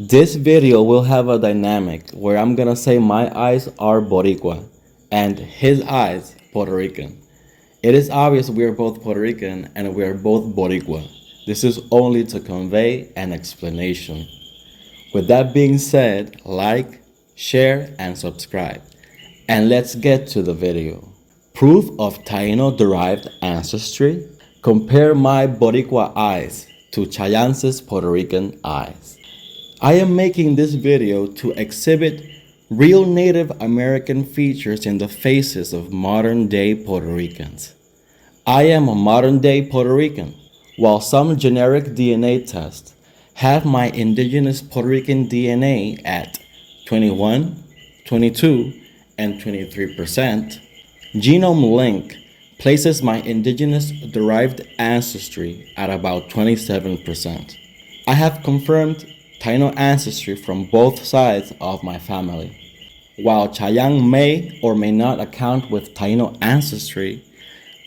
This video will have a dynamic where I'm gonna say my eyes are Borícua and his eyes Puerto Rican. It is obvious we are both Puerto Rican and we are both Borícua. This is only to convey an explanation. With that being said, like, share, and subscribe. And let's get to the video. Proof of Taíno-derived ancestry? Compare my Borícua eyes to Chayanne's Puerto Rican eyes. I am making this video to exhibit real Native American features in the faces of modern-day Puerto Ricans. I am a modern-day Puerto Rican, while some generic DNA tests have my indigenous Puerto Rican DNA at 21, 22, and 23%. Genome Link places my indigenous derived ancestry at about 27%. I have confirmed Taíno ancestry from both sides of my family. While Chayanne may or may not account with Taíno ancestry,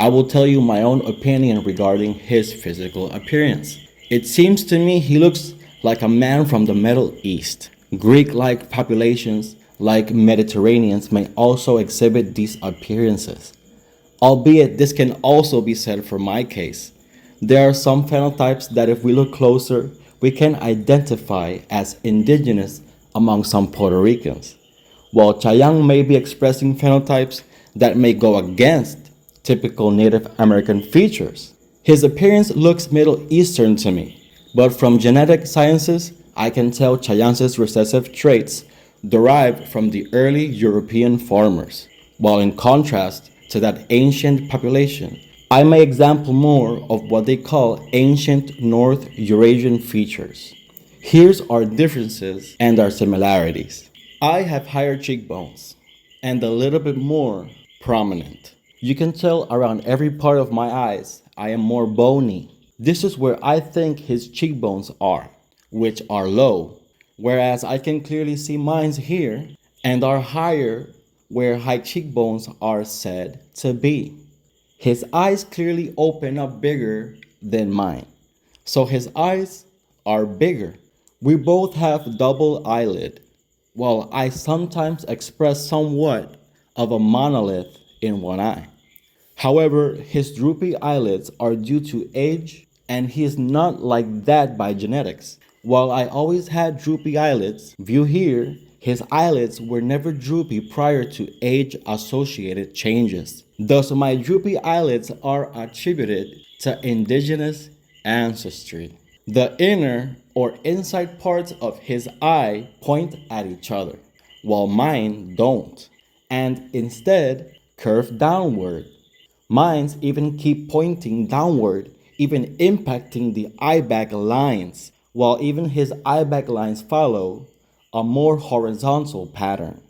I will tell you my own opinion regarding his physical appearance. It seems to me he looks like a man from the Middle East. Greek-like populations like Mediterraneans may also exhibit these appearances. Albeit this can also be said for my case. There are some phenotypes that if we look closer, we can identify as indigenous among some Puerto Ricans, while Chayanne may be expressing phenotypes that may go against typical Native American features. His appearance looks Middle Eastern to me, but from genetic sciences, I can tell Chayanne's recessive traits derive from the early European farmers, while in contrast to that ancient population, I may example more of what they call ancient North Eurasian features. Here's our differences and our similarities. I have higher cheekbones and a little bit more prominent. You can tell around every part of my eyes, I am more bony. This is where I think his cheekbones are, which are low, whereas I can clearly see mine here and are higher where high cheekbones are said to be. His eyes clearly open up bigger than mine, so his eyes are bigger. We both have double eyelid, while I sometimes express somewhat of a monolith in one eye. However, his droopy eyelids are due to age, and he is not like that by genetics. While I always had droopy eyelids, view here, his eyelids were never droopy prior to age-associated changes. Thus, my droopy eyelids are attributed to indigenous ancestry. The inner or inside parts of his eye point at each other, while mine don't, and instead curve downward. Mine's even keep pointing downward, even impacting the eye bag lines, while even his eye bag lines follow a more horizontal pattern.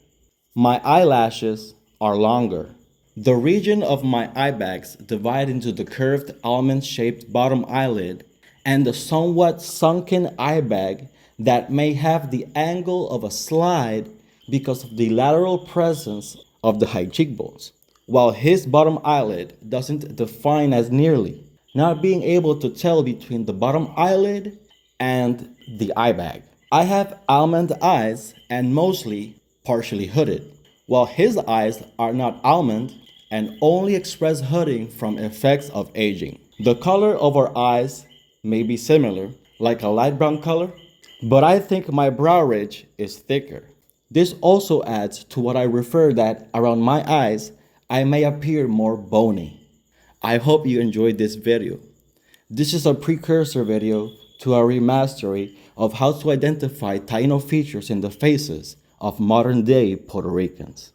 My eyelashes are longer. The region of my eye bags divide into the curved almond-shaped bottom eyelid and the somewhat sunken eye bag that may have the angle of a slide because of the lateral presence of the high cheekbones, while his bottom eyelid doesn't define as nearly, not being able to tell between the bottom eyelid and the eye bag. I have almond eyes and mostly partially hooded, while his eyes are not almond and only express hooding from effects of aging. The color of our eyes may be similar, like a light brown color, but I think my brow ridge is thicker. This also adds to what I refer that around my eyes, I may appear more bony. I hope you enjoyed this video. This is a precursor video to a remastery of how to identify Taíno features in the faces of modern-day Puerto Ricans.